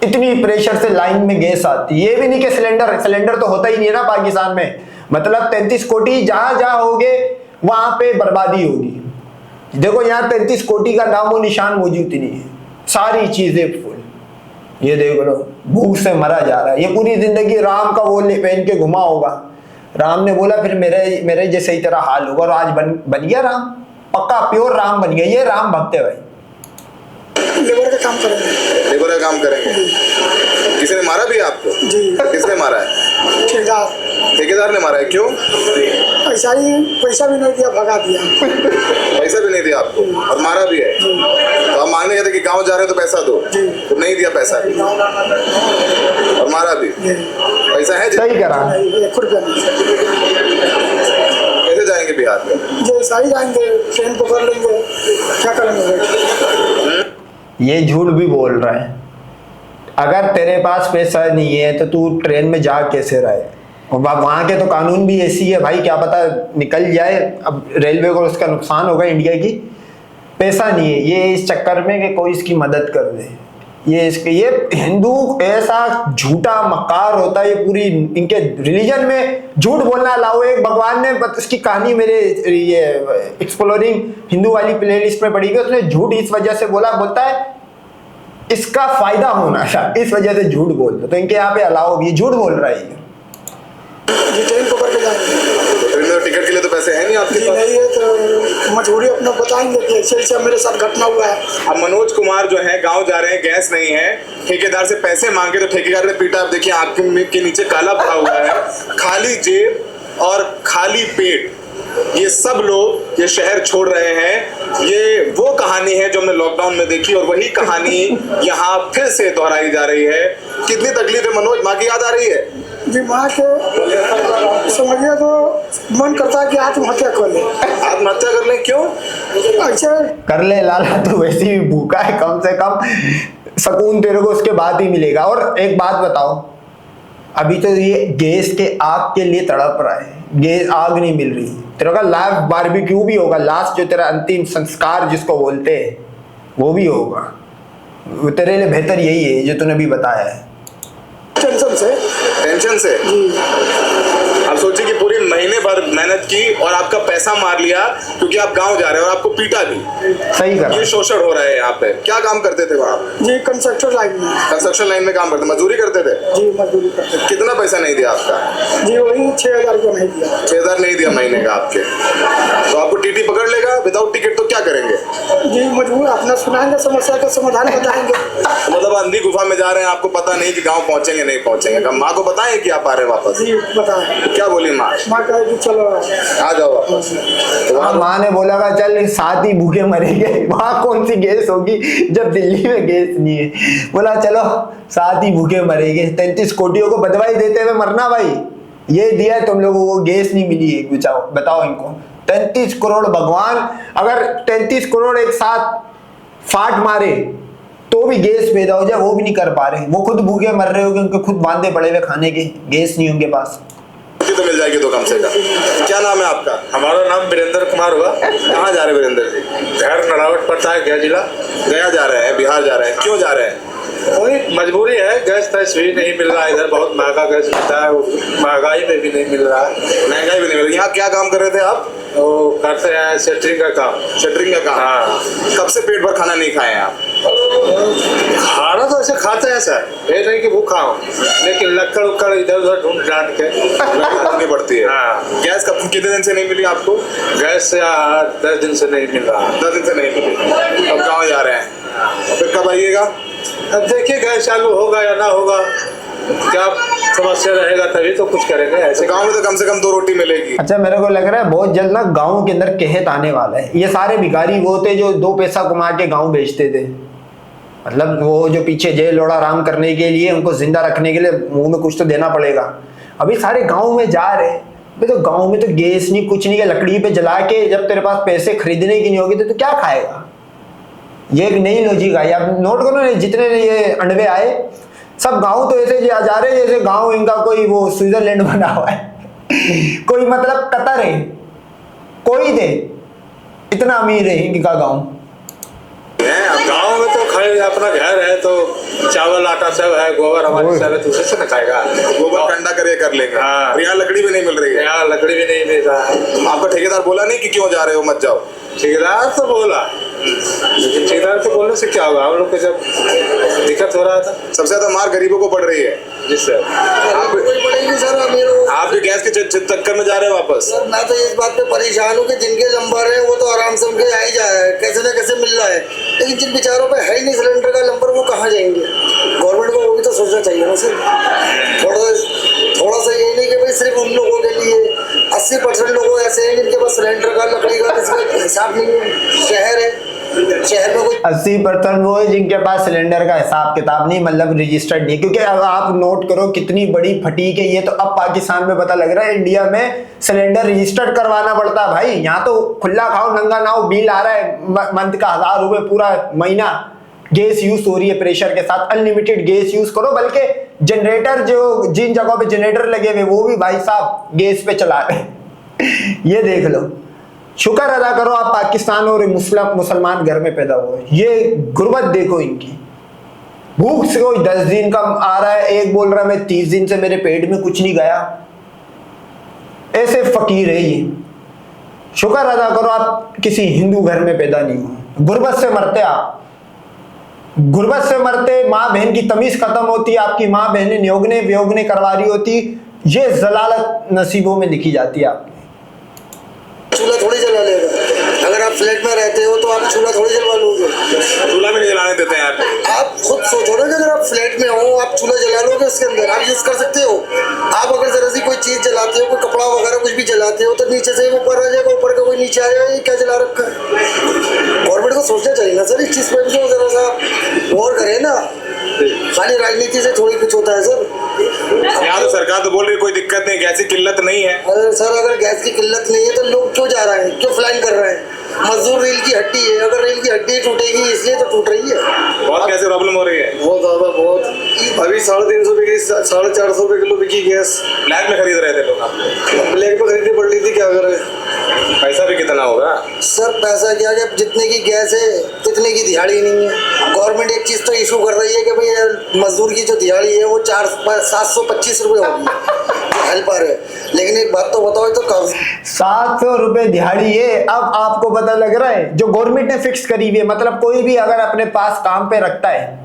[SPEAKER 2] इतनी प्रेशर से लाइन में गैस आती है। ये भी नहीं कि सिलेंडर तो होता ही नहीं है ना पाकिस्तान में। मतलब 33 कोटी जहां जहां होगे वहां पे बर्बादी होगी। देखो, यहाँ 33 कोटी का नामो निशान मौजूद नहीं है, सारी चीजें फुल। ये देख लो, भूख से मरा जा रहा है। ये पूरी जिंदगी राम का वो पहन के घुमा होगा। राम ने बोला फिर मेरे जैसे ही तेरा हाल होगा, और आज बन गया राम, पक्का प्योर राम बन गया। ये राम भक्त है भाई।
[SPEAKER 7] लेबर का काम करेंगे।
[SPEAKER 1] लेबर का काम करेंगे। किसी ने मारा भी है आपको?
[SPEAKER 7] जी।
[SPEAKER 1] किसने मारा है? ठेकेदार ने मारा है। क्यों?
[SPEAKER 7] ऐसा ही, पैसा भी नहीं दिया, भगा दिया।
[SPEAKER 1] पैसा भी नहीं दिया आपको और मारा भी है? तो आप मांगने गए थे कि गाँव जा रहे हो तो पैसा दो, तो नहीं दिया पैसा भी और मारा भी। पैसा है?
[SPEAKER 2] सही करा।
[SPEAKER 7] 1 रुपया नहीं।
[SPEAKER 1] कैसे जाएंगे बिहार में?
[SPEAKER 7] जो ऐसा ही जाएंगे, ट्रेन पकड़ लेंगे, क्या करेंगे?
[SPEAKER 2] ये झूठ भी बोल रहा है। अगर तेरे पास पैसा नहीं है तो तू ट्रेन में जा कैसे रहे? और वहाँ के तो कानून भी ऐसी है भाई, क्या पता निकल जाए। अब रेलवे को उसका नुकसान होगा इंडिया की। पैसा नहीं है, ये इस चक्कर में कि कोई इसकी मदद कर दे। ये हिंदू ऐसा झूठा मक्कार होता है। ये पूरी इनके रिलीजन में झूठ बोलना अलाउ है। एक भगवान ने इसकी कहानी मेरे ये एक्सप्लोरिंग हिंदू वाली प्लेलिस्ट में पढ़ी गई। उसने झूठ इस वजह से बोलता है इसका फायदा होना था, इस वजह से झूठ बोलते। तो इनके यहाँ पे अलाउ भी, झूठ बोल रहा है।
[SPEAKER 7] जी ट्रेन पकड़ के जाएंगे।
[SPEAKER 1] ट्रेन में टिकट के लिए तो पैसे हैं नहीं आपके
[SPEAKER 7] जी
[SPEAKER 1] पास?
[SPEAKER 7] नहीं है तो मजबूरी अपना बताएंगे कि ऐसे मेरे साथ घटना हुआ है।
[SPEAKER 1] अब मनोज कुमार जो है गांव जा रहे हैं, गैस नहीं है, ठेकेदार से पैसे मांगे तो ठेकेदार ने पीटा। आप देखिए आंख के नीचे काला पड़ा हुआ है। खाली जेब और खाली पेट, ये सब लोग ये शहर छोड़ रहे हैं। ये वो कहानी है जो हमने लॉकडाउन में देखी और वही कहानी यहाँ फिर से दोहराई जा रही है। कितनी तकलीफ है मनोज, माँ की याद आ रही है?
[SPEAKER 7] जी माँ के समझिए तो मन करता है कि आत्महत्या कर ले।
[SPEAKER 1] आत्महत्या कर ले? क्यों?
[SPEAKER 7] ऐसे
[SPEAKER 2] कर ले लाला, तू वैसे ही भूखा है, कम से कम सुकून तेरे को उसके बाद ही मिलेगा। और एक बात बताओ, अभी तो ये गैस के आग के लिए तड़प रहा है, गैस आग नहीं मिल रही। तेरे का लाइव बारबेक्यू भी होगा, लास्ट जो तेरा अंतिम संस्कार जिसको बोलते हैं वो भी होगा। वो तेरे लिए बेहतर यही है जो तूने भी बताया है।
[SPEAKER 1] टेंशन से आप सोचिए कि पूरी महीने भर मेहनत की और आपका पैसा मार लिया क्योंकि आप गांव जा रहे हैं और आपको पीटा भी।
[SPEAKER 2] सही करा।
[SPEAKER 1] ये शोषण हो रहा है यहाँ पे। क्या काम करते थे वहाँ?
[SPEAKER 7] जी कंस्ट्रक्शन लाइन में।
[SPEAKER 1] कंस्ट्रक्शन लाइन में काम करते, मजदूरी करते थे?
[SPEAKER 7] जी मजदूरी करते थे।
[SPEAKER 1] कितना पैसा नहीं दिया आपका?
[SPEAKER 7] जी वही 6,000 रुपया नहीं दिया।
[SPEAKER 1] 6,000 नहीं दिया महीने का आपके। तो आपको टीटी पकड़ लेगा विदाउट टिकट, तो क्या करेंगे?
[SPEAKER 7] जी मजबूर अपना सुनाएंगे, समस्या का समाधान बताएंगे।
[SPEAKER 1] मतलब अंधी गुफा में जा रहे हैं, आपको पता नहीं कि गांव पहुंचेंगे नहीं पहुंचेंगे। कब माँ को बताएं कि आप आ रहे हैं वापस?
[SPEAKER 7] जी बताएं।
[SPEAKER 1] क्या बोली माँ?
[SPEAKER 7] माँ कहे कि चलो
[SPEAKER 1] आ जाओ वापस। तो
[SPEAKER 2] वहाँ माँ ने बोला का चल साथ ही भूखे मरेंगे। वहाँ कौन सी गैस होगी जब दिल्ली में गैस नहीं है। बोला चलो साथ ही भूखे मरेंगे। 33 कोटियों को बदवाई देते हुए मरना भाई, ये दिया है तुम लोगों को, गैस नहीं मिली है, बताओ इनको। 33 करोड़ भगवान, अगर 33 करोड़ एक साथ फाट मारे तो भी गैस पैदा हो जाए, वो भी नहीं कर पा रहे। वो खुद भूखे मर रहे होंगे, उनके खुद बांधे पड़े हुए खाने के, गैस नहीं उनके पास।
[SPEAKER 1] तो मिल जाएगी तो कम से कम। क्या नाम है आपका?
[SPEAKER 4] हमारा नाम वीरेंद्र कुमार हुआ।
[SPEAKER 1] कहाँ जा रहे हैं वीरेंद्र जी?
[SPEAKER 4] घर नरावट पड़ता है, गया जिला।
[SPEAKER 1] गया जा रहे हैं, बिहार जा रहे हैं, क्यों जा रहे हैं?
[SPEAKER 4] कोई मजबूरी है, गैस तैस भी नहीं मिल रहा है इधर, बहुत महंगा गैस मिलता है, महंगाई में भी नहीं मिल रहा है।
[SPEAKER 1] महंगाई भी नहीं मिल रही। यहाँ क्या काम कर रहे थे आप?
[SPEAKER 4] वो करते हैं शटरिंग का काम।
[SPEAKER 1] शटरिंग का काम?
[SPEAKER 4] हाँ।
[SPEAKER 1] कब से पेट भर खाना नहीं खाए हैं आप?
[SPEAKER 4] खाना तो ऐसे खाते हैं सर, ये नहीं कि भूखा हूँ, लेकिन लक्कड़ उक्कड़ इधर उधर ढूंढ डांट के
[SPEAKER 1] करनी पड़ती है।
[SPEAKER 4] हाँ।
[SPEAKER 1] गैस कब कितने दिन से नहीं मिली आपको?
[SPEAKER 4] गैस 10 दिन से नहीं मिल रहा।
[SPEAKER 1] 10 दिन से नहीं मिली। अब गाँव जा रहे हैं, फिर कब आइएगा?
[SPEAKER 4] अब देखिए गैस चालू होगा या ना होगा, क्या समस्या रहेगा तभी तो कुछ करेंगे। ऐसे
[SPEAKER 1] गाँव में तो कम से कम 2 रोटी मिलेगी।
[SPEAKER 2] अच्छा, मेरे को लग रहा है बहुत जल्द ना गाँव के अंदर कहत आने वाला है। ये सारे भिखारी वो थे जो 2 पैसा कमा के गाँव बेचते थे, मतलब वो जो पीछे जेल लोड़ा आराम करने के लिए, उनको जिंदा रखने के लिए मुंह में कुछ तो देना पड़ेगा। अभी सारे गाँव में जा रहे हैं, तो गाँव में तो गैस नहीं, कुछ नहीं, लकड़ी पे जला के, जब तेरे पास पैसे खरीदने की नहीं होगी तो क्या खाएगा? ये एक नई लॉजिक आई। आप नोट करो ना, जितने ये अंडवे आए सब गांव तो ऐसे जा रहे हैं जैसे गांव इनका कोई वो स्विट्जरलैंड बना हुआ है कोई मतलब कतर है, कोई दे, इतना अमीर है इनका गांव।
[SPEAKER 4] गाँव में तो खाए, अपना घर है तो चावल आटा सब है, गोबर हमारे सब है, तो उसी से न खाएगा।
[SPEAKER 1] गोबर ठंडा करके कर लेंगे।
[SPEAKER 4] हाँ।
[SPEAKER 1] यहाँ लकड़ी भी नहीं मिल रही है।
[SPEAKER 4] यहाँ लकड़ी भी नहीं मिल रहा है।
[SPEAKER 1] आपका ठेकेदार बोला नहीं कि क्यों जा रहे हो, मत जाओ?
[SPEAKER 4] ठेकेदार तो बोला, लेकिन ठेकेदार तो बोलने से क्या होगा, हम लोग को जब दिक्कत हो रहा था।
[SPEAKER 1] सबसे ज्यादा मार गरीबों को पड़ रही है।
[SPEAKER 4] जिससे
[SPEAKER 7] पड़ेगी सर। अमीरों
[SPEAKER 1] आप भी गैस के चक्कर में जा रहे हो वापस?
[SPEAKER 7] सर मैं तो इस बात पे परेशान हूँ कि जिनके नंबर है वो तो आराम से उनके आ ही जा रहा है, कैसे ना कैसे मिल रहा है, लेकिन जिन बेचारों पे है ही नहीं सिलेंडर का नंबर, वो कहाँ जाएंगे? गवर्नमेंट को वो भी तो सोचना चाहिए ना सर। थोड़ा सा ये नहीं कि भाई सिर्फ उन लोगों के लिए, 80% लोग ऐसे हैं जिनके पास सिलेंडर का, लकड़ी का इसका हिसाब नहीं है। शहर है, शहर में कोई
[SPEAKER 2] 80% वो है जिनके पास सिलेंडर का हिसाब किताब नहीं, मतलब रजिस्टर्ड नहीं। क्योंकि अब आप नोट करो कितनी बड़ी फटीक है ये, तो अब पाकिस्तान में पता लग रहा है इंडिया में सिलेंडर रजिस्टर्ड करवाना पड़ता है भाई। यहाँ तो खुला खाओ नंगा नाओ, बिल आ रहा है मंथ का 1000 रुपए पूरा महीना, गैस यूज हो रही है प्रेशर के साथ, अनलिमिटेड गैस यूज करो। बल्कि जनरेटर जो जिन जगहों पे जनरेटर लगे हुए वो भी भाई साहब गैस पे चला रहे ये देख लो। शुक्र अदा करो आप पाकिस्तान और मुसलमान घर में पैदा हुए। ये गुर्बत देखो इनकी, भूख से कोई 10 दिन का आ रहा है, एक बोल रहा है मैं 30 दिन से मेरे पेट में कुछ नहीं गया। ऐसे फकीर है ये। शुक्र अदा करो आप किसी हिंदू घर में पैदा नहीं हुए। गुर्बत से मरते आप, गुर्बत से मरते, माँ बहन की तमीज खत्म होती, आपकी माँ बहनें न्योगने व्योगने करवा रही होती। ये जलालत नसीबों में लिखी जाती है आपकी।
[SPEAKER 7] चूल्हा थोड़ी जला लेगा। अगर आप फ्लैट में रहते हो तो आप चूल्हा थोड़ी जलवा लोगे।
[SPEAKER 1] चूल्हा में नहीं जलाने देते हैं यार।
[SPEAKER 7] आप खुद सोचो ना कि अगर आप फ्लैट में हो, आप चूल्हा जला लोगे, उसके अंदर आप यूज कर सकते हो। आप अगर जरा सी कोई चीज जलाते हो, कोई कपड़ा वगैरह कुछ भी जलाते हो, तो नीचे से ऊपर आ जाएगा, ऊपर का कोई नीचे आ जाएगा, ये क्या जला रखा है? गवर्नमेंट को सोचना चाहिए ना सर इस चीज पर, जो जरा सा गौर करे ना। खाली राजनीति से थोड़ी कुछ होता है सर।
[SPEAKER 1] यहाँ तो सरकार तो बोल रही है कोई दिक्कत नहीं, गैस की किल्लत नहीं है।
[SPEAKER 7] अरे सर अगर गैस की किल्लत नहीं है तो लोग क्यों जा रहे हैं, क्यों फ्लाइन कर रहे हैं? मजदूर रेल की हड्डी है, अगर रेल की हड्डी टूटेगी इसलिए तो टूट रही है।
[SPEAKER 1] बहुत कैसे प्रॉब्लम हो रही है?
[SPEAKER 6] बहुत ज्यादा, बहुत। अभी 350 रुपए की, 450 रुपए किलो बिकी गैस।
[SPEAKER 1] ब्लैक में खरीद रहे थे लोग, आप
[SPEAKER 6] ब्लैक में खरीदनी पड़ रही थी, क्या करें?
[SPEAKER 1] पैसा भी कितना होगा
[SPEAKER 7] सर? पैसा क्या कि जितने की गैस है इतने की दिहाड़ी नहीं है। गवर्नमेंट एक चीज़ तो इशू कर रही है कि भाई मजदूर की जो दिहाड़ी है वो 725 रुपये होगी हेल्पर है। लेकिन एक बात तो बताओ, तो कब
[SPEAKER 2] 700 रुपए दिहाड़ी है? अब आपको पता लग रहा है जो गवर्नमेंट ने फिक्स करी हुई है, मतलब कोई भी अगर अपने पास काम पे रखता है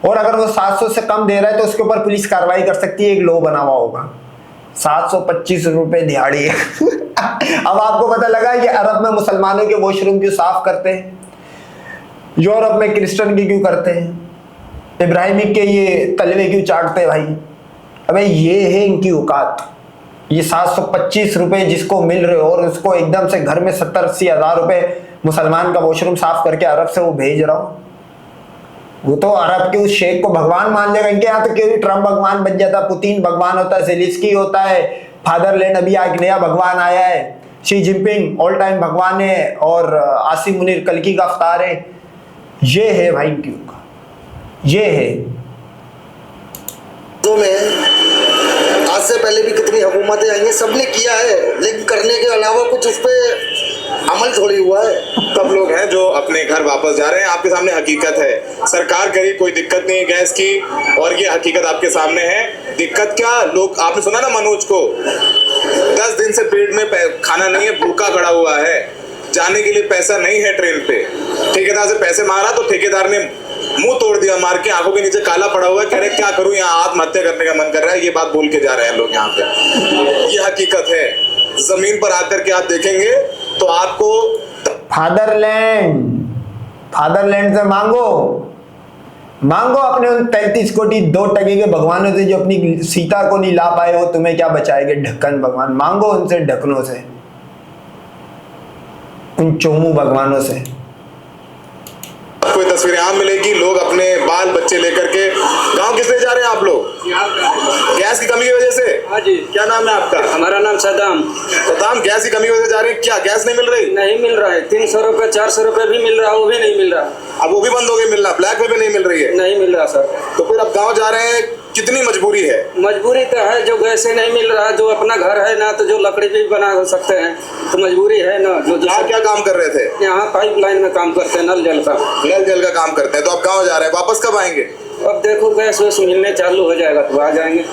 [SPEAKER 2] और अगर वो 700 से कम दे रहा है तो उसके ऊपर पुलिस कार्रवाई कर सकती है, एक लॉ बना हुआ होगा। 725 रुपए दिहाड़ी है अब आपको पता लगा कि अरब में मुसलमानों के वॉशरूम क्यों साफ करते हैं, यूरोप में क्रिश्चियन की क्यों करते हैं, इब्राहिमी के ये तलवे क्यों चाटते हैं भाई। अबे ये है इनकी औकात। ये 725 रुपए जिसको मिल रहे हो और उसको एकदम से घर में 70-80 हज़ार रुपए मुसलमान का वॉशरूम साफ करके अरब से वो भेज रहा हो। वो तो अरब के उस शेख को भगवान मान लेगा। इनके यहाँ तो क्यों ही ट्रम्प भगवान बन जाता, पुतिन भगवान होता है, जेलेंस्की होता है, फादरलैंड अभी एक नया भगवान आया है, शी जिनपिंग ऑल टाइम भगवान है, और आसिम मुनीर कल्कि का अवतार है। ये है भाई इनकी का, ये है।
[SPEAKER 7] तो में आज से पहले भी कितनी हुकूमतें आई हैं, सबने किया है, लेकिन करने के अलावा कुछ उस पर अमल थोड़ी हुआ है।
[SPEAKER 1] सब लोग हैं जो अपने घर वापस जा रहे हैं। आपके सामने हकीकत है, सरकार करी कोई दिक्कत नहीं है गैस की, और ये हकीकत आपके सामने है। दिक्कत क्या, लोग आपने सुना ना मनोज को, 10 दिन से पेट में खाना नहीं है, भूखा खड़ा हुआ है, जाने के लिए पैसा नहीं है ट्रेन पे। ठेकेदार से पैसे मांगा तो ठेकेदार ने मुंह तोड़ दिया मार के, आंखों के नीचे काला पड़ा हुआ है, कह रहे क्या करूं, यहाँ आत्महत्या करने का मन कर रहा है। ये बात बोल के जा रहे हैं लोग यहाँ पे, ये हकीकत है। जमीन पर आकर के आप देखेंगे तो आपको
[SPEAKER 2] फादरलैंड से मांगो अपने उन 33 कोटी 2 टके के भगवानों से जो अपनी सीता को नहीं ला पाए, वो तुम्हें क्या बचाएंगे, ढक्कन भगवान। मांगो उनसे, ढक्कनों से, उन चोमू भगवानों से।
[SPEAKER 1] कोई तस्वीरें यहाँ मिलेगी, लोग अपने बाल बच्चे लेकर के गांव किस लिए जा रहे हैं आप लोग? गैस की कमी की वजह से?
[SPEAKER 4] हाँ जी।
[SPEAKER 1] क्या नाम है आपका?
[SPEAKER 4] हमारा नाम सदाम।
[SPEAKER 1] सदाम, गैस की कमी की वजह से जा रहे हैं, क्या गैस नहीं मिल रही?
[SPEAKER 4] नहीं मिल रहा है, 300 रुपये 400 रुपये भी मिल रहा है, वो भी नहीं मिल रहा।
[SPEAKER 1] अब वो भी बंद हो गई मिलना, ब्लैक में भी नहीं मिल रही है?
[SPEAKER 4] नहीं मिल रहा सर।
[SPEAKER 1] तो फिर अब गाँव जा रहे हैं, कितनी मजबूरी है?
[SPEAKER 4] मजबूरी तो है, जो गैस नहीं मिल रहा, जो अपना घर है ना, तो जो लकड़ी भी बना सकते हैं, तो मजबूरी है ना। जो
[SPEAKER 1] क्या काम कर रहे थे?
[SPEAKER 4] यहाँ पाइपलाइन में काम करते हैं, नल जल का
[SPEAKER 1] काम करते हैं। तो अब गाँव जा रहे हैं, वापस कब आएंगे?
[SPEAKER 4] अब देखो गैस वैस मिलने चालू हो जाएगा तो आ जाएंगे।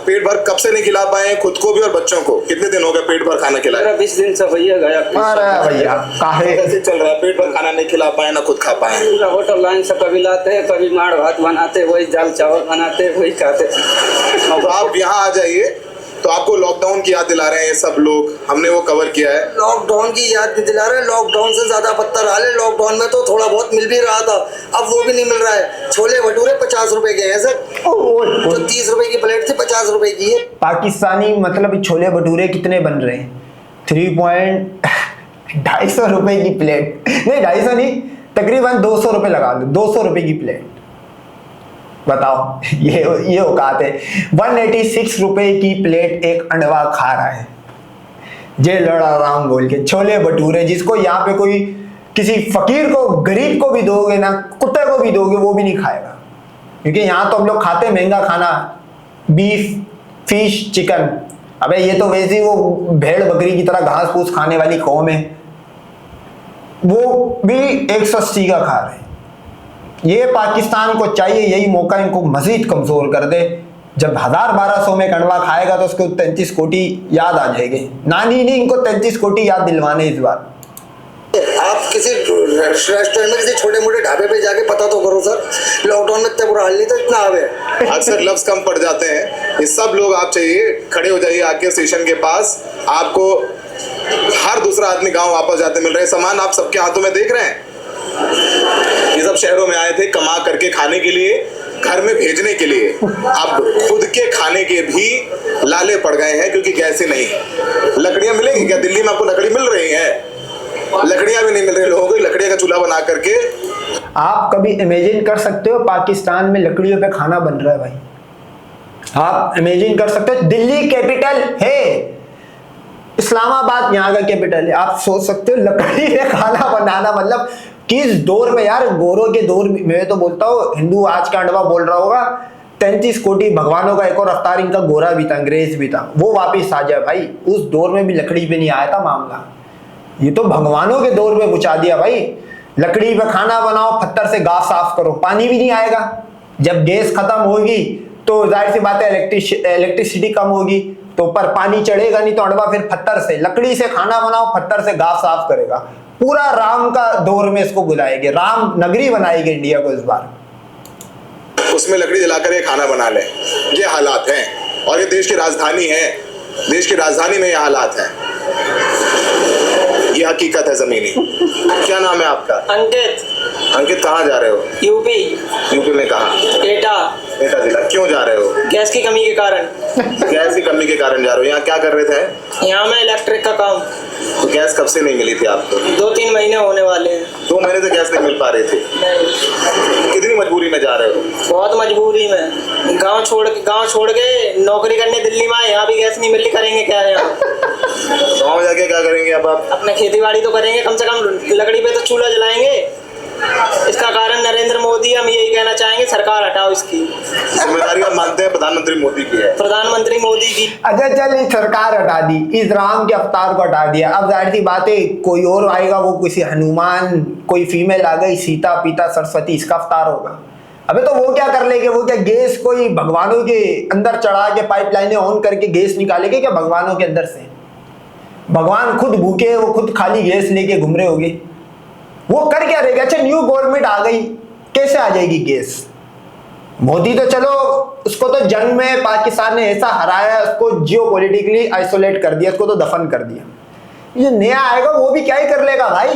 [SPEAKER 1] पेट भर कब से नहीं खिला पाए खुद को भी और बच्चों को? कितने दिन हो गए पेट भर खाना खिलाए?
[SPEAKER 4] 20 दिन से भैया गया।
[SPEAKER 2] अरे भैया काहे
[SPEAKER 1] कैसे चल रहा है, पेट भर खाना नहीं खिला पाए ना खुद खा पाए?
[SPEAKER 4] होटल लाइन से कभी लाते हैं, कभी माड़ भात बनाते, वही दाल चावल बनाते, वही खाते।
[SPEAKER 1] अब आप यहाँ आ जाइए तो आपको लॉकडाउन की याद दिला रहे हैं ये सब लोग, हमने वो कवर किया है।
[SPEAKER 7] लॉकडाउन की याद नहीं दिला रहे, लॉकडाउन से ज्यादा पत्थर हाले। लॉकडाउन में तो थोड़ा बहुत मिल भी रहा था, अब वो भी नहीं मिल रहा है। छोले भटूरे 50 रुपए के हैं सर, जो 30 रुपए की प्लेट थी 50 रुपए की है।
[SPEAKER 2] पाकिस्तानी मतलब छोले भटूरे कितने बन रहे हैं? 250 रुपए की प्लेट, नहीं 250 नहीं, तकरीबन 200 रुपए लगा लो, 200 रुपए की प्लेट। बताओ, ये औकात है। 186 रुपए की प्लेट एक अंडवा खा रहा है, जे लड़ा राम बोल के। छोले भटूरे जिसको यहाँ पे कोई किसी फकीर को, गरीब को भी दोगे ना, कुत्ते को भी दोगे, वो भी नहीं खाएगा। क्योंकि यहाँ तो हम लोग खाते महंगा खाना, बीफ, फिश, चिकन। अबे ये तो वैसे ही वो भेड़ बकरी की तरह घास फूस खाने वाली कौम है, वो भी 180 का खा रहे हैं। ये पाकिस्तान को चाहिए यही मौका इनको मजीद कमजोर कर दे। जब 1000-1200 में कंडवा खाएगा तो उसको 33 कोटी याद आ जाएंगे। नानी नहीं, इनको 33 कोटी याद दिलवाने इस बार।
[SPEAKER 7] आप किसी रेस्टोरेंट में किसी छोटे मोटे ढाबे पे जाके पता तो करो सर, लॉकडाउन में इतना बुरा हाल नहीं था, इतना आवे।
[SPEAKER 1] अक्सर लफ्ज कम पड़ जाते हैं। ये सब लोग आप चाहिए, खड़े हो जाइए आके स्टेशन के पास, आपको हर दूसरा आदमी गाँव वापस जाते मिल रहे हैं। सामान आप सबके हाथों में देख रहे हैं। ये सब शहरों में आए थे कमा करके खाने के लिए, घर में भेजने के लिए। अब खुद के खाने के भी लाले पड़ गए हैं क्योंकि गैस ही नहीं। लकड़ियां मिलेंगी क्या? दिल्ली में आपको लकड़ी मिल रही है? लकड़ियां भी नहीं मिल रही लोगों को, लकड़ियां का चूल्हा बना करके।
[SPEAKER 2] आप कभी इमेजिन कर सकते हो पाकिस्तान में लकड़ियों पे खाना बन रहा है भाई? आप इमेजिन कर सकते हो? दिल्ली कैपिटल है, इस्लामाबाद यहाँ का कैपिटल है। आप सोच सकते हो लकड़ी पे खाना बनाना मतलब किस दौर में यार, गोरों के दौर में। मैं तो बोलता हूँ हिंदू आज का अंडवा बोल रहा होगा, 33 कोटी भगवानों का एक और अवतार इनका गोरा भी था, अंग्रेज भी था, वो वापिस आ जाए भाई। उस दौर में भी लकड़ी पे नहीं आया था मामला, ये तो भगवानों के दौर में पहुंचा दिया भाई। लकड़ी पे खाना बनाओ, पत्थर से घास साफ करो, पानी भी नहीं आएगा। जब गैस खत्म होगी तो जाहिर सी बात है इलेक्ट्रिसिटी कम होगी, तो ऊपर पानी चढ़ेगा नहीं, तो अंडवा फिर पत्थर से, लकड़ी से खाना बनाओ, पत्थर से घास साफ करेगा। पूरा राम का दौर में इसको बुलाएंगे, राम नगरी बनाएगी इंडिया को इस बार।
[SPEAKER 1] उसमें लकड़ी जलाकर ये खाना बना ले, ये हालात हैं। और ये देश की राजधानी है, देश की राजधानी में ये हालात हैं, ये हकीकत है जमीनी। क्या नाम है आपका?
[SPEAKER 5] अंकित।
[SPEAKER 1] अंकित, कहाँ जा रहे हो?
[SPEAKER 5] यूपी।
[SPEAKER 1] यूपी में कहाँ?
[SPEAKER 5] एटा।
[SPEAKER 1] एटा जिला। क्यों जा रहे हो?
[SPEAKER 5] गैस की कमी के कारण।
[SPEAKER 1] गैस की कमी के कारण जा रहे हो। यहाँ क्या कर रहे थे?
[SPEAKER 5] यहाँ मैं इलेक्ट्रिक का काम।
[SPEAKER 1] तो गैस कब से नहीं मिली थी आपको?
[SPEAKER 5] 2-3 महीने होने वाले हैं।
[SPEAKER 1] 2 महीने से गैस नहीं मिल पा रही थी। कितनी मजबूरी में जा रहे हो?
[SPEAKER 5] बहुत मजबूरी में, गांव छोड़ के नौकरी करने दिल्ली में आए, यहाँ भी गैस नहीं मिल रही, करेंगे क्या यहाँ?
[SPEAKER 1] गाँव में जाके क्या करेंगे अब आप?
[SPEAKER 5] अपने खेती बाड़ी तो करेंगे, कम से कम लकड़ी पे तो चूल्हा जलाएंगे। इसका कारण नरेंद्र मोदी, हम यही कहना चाहेंगे, सरकार हटाओ इसकी
[SPEAKER 1] जिम्मेदारी। आप मानते हैं प्रधानमंत्री मोदी की है?
[SPEAKER 5] प्रधानमंत्री मोदी की।
[SPEAKER 2] अच्छा चल, इस सरकार हटा दी, इस राम के अवतार को हटा दिया, अब जाहिर सी बात है कोई और आएगा, वो किसी हनुमान, कोई फीमेल आ गई, सीता पीता सरस्वती, इसका अवतार होगा। अबे तो वो क्या कर लेंगे? वो क्या गैस कोई भगवानों के अंदर चढ़ा के पाइपलाइनें ऑन करके गैस निकालेंगे क्या भगवानों के अंदर से? भगवान खुद भूखे, वो खुद खाली गैस लेके घूम रहे होंगे, वो कर क्या रहेगा? अच्छा न्यू गवर्नमेंट आ गई, कैसे आ जाएगी गैस? मोदी तो चलो, उसको तो जंग में पाकिस्तान ने ऐसा हराया, उसको जियोपॉलिटिकली आइसोलेट कर दिया, उसको तो दफन कर दिया। ये नया आएगा वो भी क्या ही कर लेगा भाई?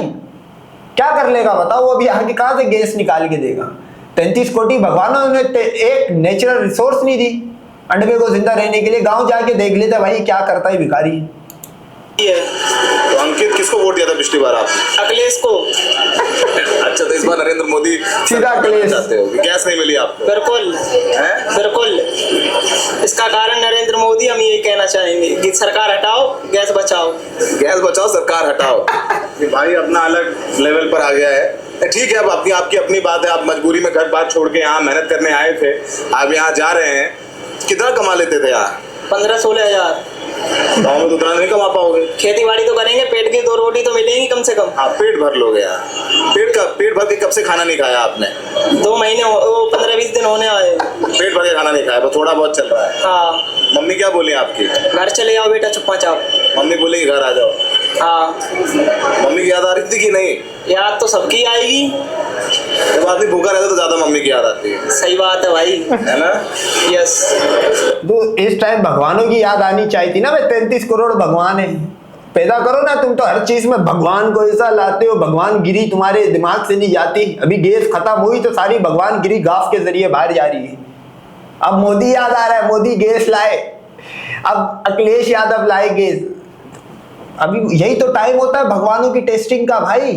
[SPEAKER 2] क्या कर लेगा बताओ? वो भी आगे कहां से गैस निकाल के देगा? 33 कोटि भगवानों ने एक नेचुरल रिसोर्स नहीं दी अंडे को जिंदा रहने के लिए। गांव जाके देख लेते भाई क्या करता है भिखारी।
[SPEAKER 1] तो अंकित किसको वोट दिया था पिछली बार आपने?
[SPEAKER 5] अखिलेश को।
[SPEAKER 1] अच्छा, तो इस बार नरेंद्र मोदी
[SPEAKER 2] सीधा अखिलेश
[SPEAKER 1] चाहते हो कि गैस नहीं मिली आपको?
[SPEAKER 5] बिल्कुल बिल्कुल। इसका कारण नरेंद्र मोदी, हम यही कहना चाहेंगे कि सरकार हटाओ, गैस बचाओ।
[SPEAKER 1] गैस बचाओ, सरकार हटाओ। ये भाई अपना अलग लेवल पर आ गया है। ठीक है, अब आपकी अपनी बात है। आप मजबूरी में घर बार छोड़ के यहाँ मेहनत करने आए थे, आप यहाँ जा रहे हैं। कितना कमा लेते थे यहाँ?
[SPEAKER 5] 15-16 हजार।
[SPEAKER 1] गाँव में तो उतना नहीं कमा पाओगे।
[SPEAKER 5] खेती बाड़ी तो करेंगे, पेट की 2 रोटी तो मिलेंगी कम से कम।
[SPEAKER 1] आप पेट भर लोगे यहाँ। पेट भर के कब से खाना नहीं खाया आपने?
[SPEAKER 5] 2 महीने, 15-20 दिन होने आए।
[SPEAKER 1] पेट भर के खाना नहीं खाया, थोड़ा बहुत चल रहा है।
[SPEAKER 5] हाँ।
[SPEAKER 1] मम्मी क्या बोली आपकी?
[SPEAKER 5] घर चले जाओ बेटा चुप्पा चाप।
[SPEAKER 1] मम्मी बोली घर आ जाओ।
[SPEAKER 5] हाँ।
[SPEAKER 1] मम्मी की याद आ रही थी कि नहीं?
[SPEAKER 5] याद तो सबकी आएगी।
[SPEAKER 1] जब आदमी भूखा रहता तो ज्यादा मम्मी की याद आती है।
[SPEAKER 5] सही बात है भाई,
[SPEAKER 1] है ना?
[SPEAKER 5] यस।
[SPEAKER 2] तो इस टाइम भगवानों की याद आनी चाहिए थी ना भाई। 33 करोड़ भगवान है, पैदा करो ना। तुम तो हर चीज में भगवान को ऐसा लाते हो, भगवान गिरी तुम्हारे दिमाग से नहीं जाती। अभी गैस खत्म हुई तो सारी भगवान गिरी गाफ के जरिए बाहर जा रही है। अब मोदी याद आ रहा है, मोदी गैस लाए, अब अखिलेश यादव लाए गैस। अभी यही तो टाइम होता है भगवानों की टेस्टिंग का भाई।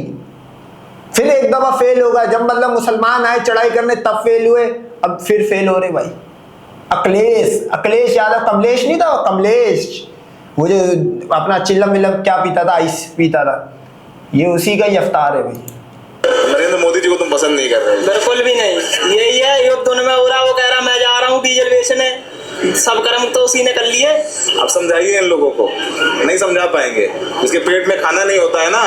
[SPEAKER 2] फिर एक दफा फेल होगा, जब मतलब मुसलमान आए चढ़ाई करने तब फेल हुए, अब फिर फेल हो रहे भाई। अखिलेश यादव, कमलेश नहीं था, कमलेश, वो जो अपना चिल्लम विल्लम क्या पीता था, आइस पीता था, ये उसी का ही अवतार है भाई।
[SPEAKER 1] नरेंद्र मोदी जी को तुम पसंद नहीं कर रहे?
[SPEAKER 5] बिल्कुल भी नहीं। यही है युद्ध उनमें हो रहा, वो कह रहा मैं जा रहा हूँ डीजल बेचने, सब कर्म तो उसी ने कर लिए।
[SPEAKER 1] आप समझाइए इन लोगों को, नहीं समझा पाएंगे। जिसके पेट में खाना नहीं होता है ना,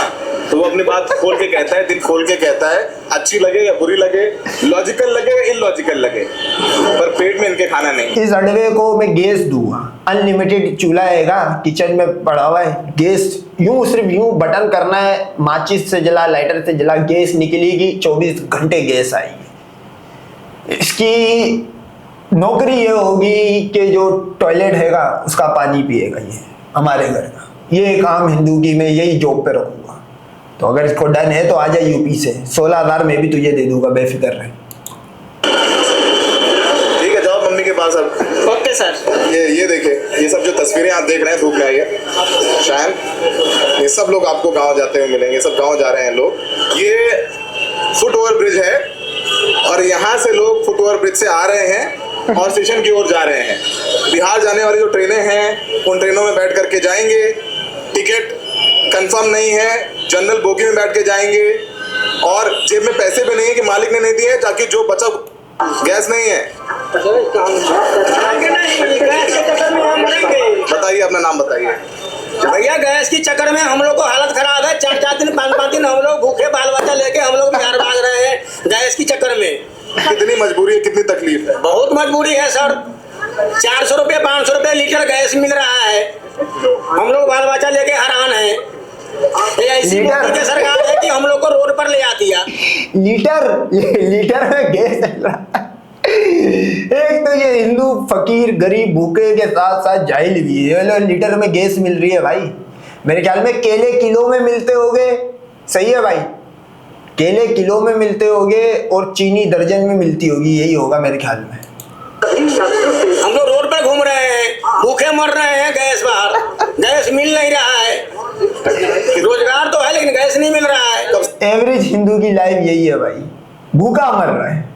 [SPEAKER 1] तो वो अपनी बात खोल के कहता है, दिल खोल के कहता है, अच्छी लगे या बुरी लगे, लॉजिकल लगे या इलॉजिकल लगे, पर पेट में इनके खाना नहीं।
[SPEAKER 2] इस अडवे को मैं गैस दूंगा, अनलिमिटेड चूल्हा आएगा, किचन में पड़ा हुआ है गैस, यूं सिर्फ यूं बटन करना है, माचिस से जला, लाइटर से जला, गैस निकलेगी, 24 घंटे गैस आएगी। इसकी नौकरी ये होगी कि जो टॉयलेट हैगा उसका पानी पिएगा, ये हमारे घर का, ये एक आम हिंदू की मैं यही जॉब पे रखूंगा। तो अगर इसको डन है तो आ जाए यूपी से, 16,000 में भी तुझे दे दूंगा, बेफिक्र रहे।
[SPEAKER 1] ठीक है, जाओ मम्मी के पास अब।
[SPEAKER 5] Okay sir.
[SPEAKER 1] ये देखिए, ये सब जो तस्वीरें आप देख रहे हैं धूप में आई है शायद, ये सब लोग आपको गांव जाते हुए मिलेंगे, सब गांव जा रहे हैं लोग। ये फुट ओवर ब्रिज है और यहाँ से लोग फुट ओवर ब्रिज से आ रहे हैं और स्टेशन की ओर जा रहे हैं। बिहार जाने वाली जो ट्रेनें हैं उन ट्रेनों में बैठ करके जाएंगे। टिकट कंफर्म नहीं है, जनरल बोगी में बैठ के जाएंगे और जेब में पैसे भी नहीं है कि मालिक ने नहीं दिए, ताकि जो बचा गैस नहीं है। बताइए, अपना नाम बताइए।
[SPEAKER 5] भैया गैस की चक्कर में हम लोग को हालत खराब है, 4-4 दिन 5-5 दिन हम लोग भूखे बाल बच्चा लेके हम लोग बिहार भाग रहे हैं गैस की चक्कर में।
[SPEAKER 1] कितनी मजबूरी है, कितनी तकलीफ है?
[SPEAKER 5] बहुत मजबूरी है सर। 400 रुपये 500 रुपये लीटर गैस मिल रहा है, हम लोग बाल बच्चा लेके हैरान है। ऐसी मोदी की सरकार है कि हम लोग को रोड पर ले आती है।
[SPEAKER 2] लीटर में गैस चल रहा है। एक तो ये हिंदू फकीर गरीब भूखे के साथ साथ जाहिल भी है, लीटर में गैस मिल रही है भाई। मेरे ख्याल में केले किलो में मिलते होंगे, सही है भाई, केले किलो में मिलते होंगे और चीनी दर्जन में मिलती होगी, यही होगा मेरे ख्याल में।
[SPEAKER 5] हम लोग रोड पर घूम रहे हैं, भूखे मर रहे हैं, गैस बाहर, गैस मिल नहीं रहा है।
[SPEAKER 2] एवरेज हिंदू की लाइफ यही है भाई, भूखा मर रहा है।